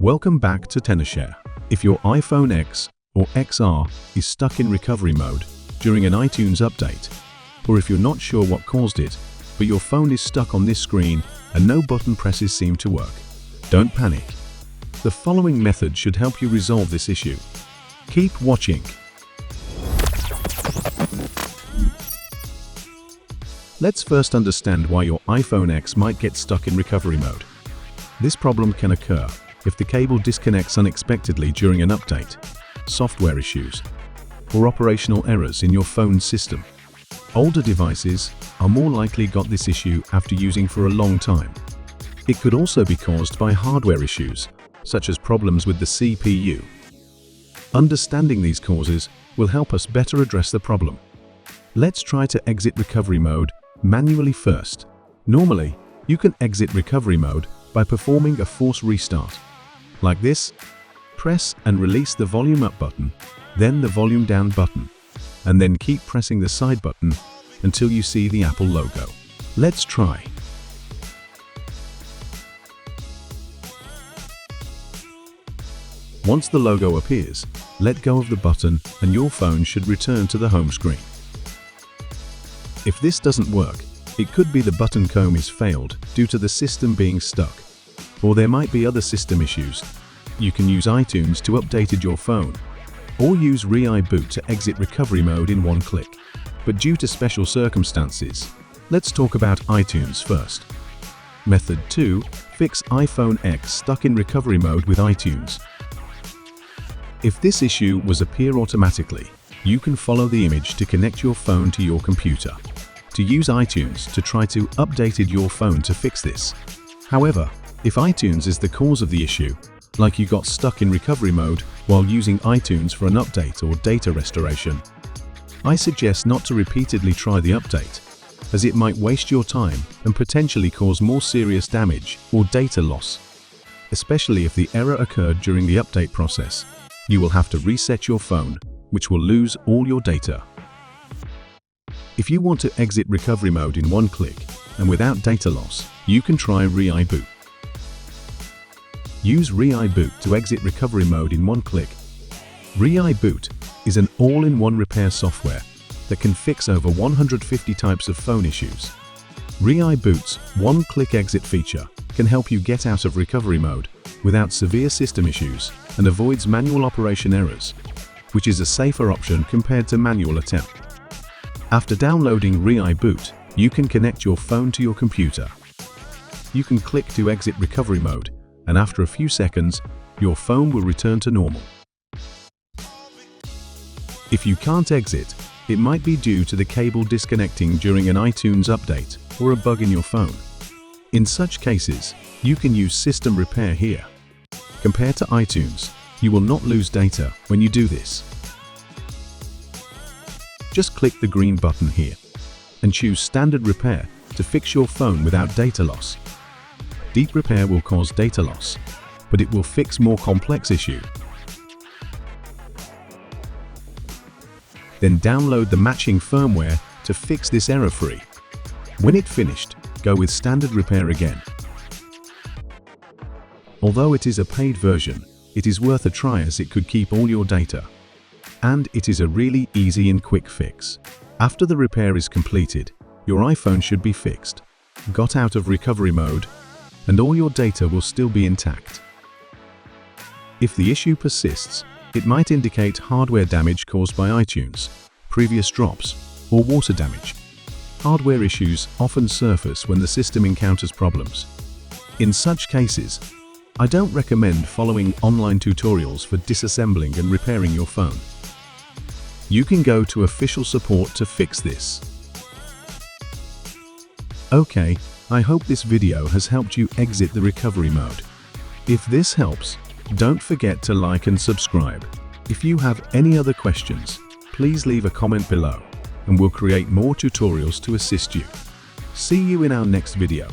Welcome back to TenorShare. If your iPhone X or XR is stuck in recovery mode during an iTunes update, or if you're not sure what caused it, but your phone is stuck on this screen and no button presses seem to work, don't panic. The following method should help you resolve this issue. Keep watching. Let's first understand why your iPhone X might get stuck in recovery mode. This problem can occur if the cable disconnects unexpectedly during an update, software issues, or operational errors in your phone's system. Older devices are more likely got this issue after using for a long time. It could also be caused by hardware issues, such as problems with the CPU. Understanding these causes will help us better address the problem. Let's try to exit recovery mode manually first. Normally, you can exit recovery mode by performing a force restart. Like this, press and release the volume up button, then the volume down button, and then keep pressing the side button until you see the Apple logo. Let's try. Once the logo appears, let go of the button and your phone should return to the home screen. If this doesn't work, it could be the button comb is failed due to the system being stuck, or there might be other system issues. You can use iTunes to update your phone, or use ReiBoot to exit recovery mode in one click. But due to special circumstances, let's talk about iTunes first. Method 2. Fix iPhone X stuck in recovery mode with iTunes. If this issue was appear automatically, you can follow the image to connect your phone to your computer. To use iTunes to try to update your phone to fix this. However, if iTunes is the cause of the issue, like you got stuck in recovery mode while using iTunes for an update or data restoration, I suggest not to repeatedly try the update, as it might waste your time and potentially cause more serious damage or data loss. Especially if the error occurred during the update process, you will have to reset your phone, which will lose all your data. If you want to exit recovery mode in one click and without data loss, you can try ReiBoot. Use ReiBoot to exit recovery mode in one click. ReiBoot is an all-in-one repair software that can fix over 150 types of phone issues. ReiBoot's one-click exit feature can help you get out of recovery mode without severe system issues and avoids manual operation errors, which is a safer option compared to manual attempt. After downloading ReiBoot, you can connect your phone to your computer. You can click to exit recovery mode, and after a few seconds, your phone will return to normal. If you can't exit, it might be due to the cable disconnecting during an iTunes update or a bug in your phone. In such cases, you can use System Repair here. Compared to iTunes, you will not lose data when you do this. Just click the green button here and choose Standard Repair to fix your phone without data loss. Deep Repair will cause data loss, but it will fix more complex issue. Then download the matching firmware to fix this error-free. When it's finished, go with Standard Repair again. Although it is a paid version, it is worth a try as it could keep all your data. And it is a really easy and quick fix. After the repair is completed, your iPhone should be fixed, got out of recovery mode, and all your data will still be intact. If the issue persists, it might indicate hardware damage caused by iTunes, previous drops, or water damage. Hardware issues often surface when the system encounters problems. In such cases, I don't recommend following online tutorials for disassembling and repairing your phone. You can go to official support to fix this. Okay, I hope this video has helped you exit the recovery mode. If this helps, don't forget to like and subscribe. If you have any other questions, please leave a comment below, and we'll create more tutorials to assist you. See you in our next video.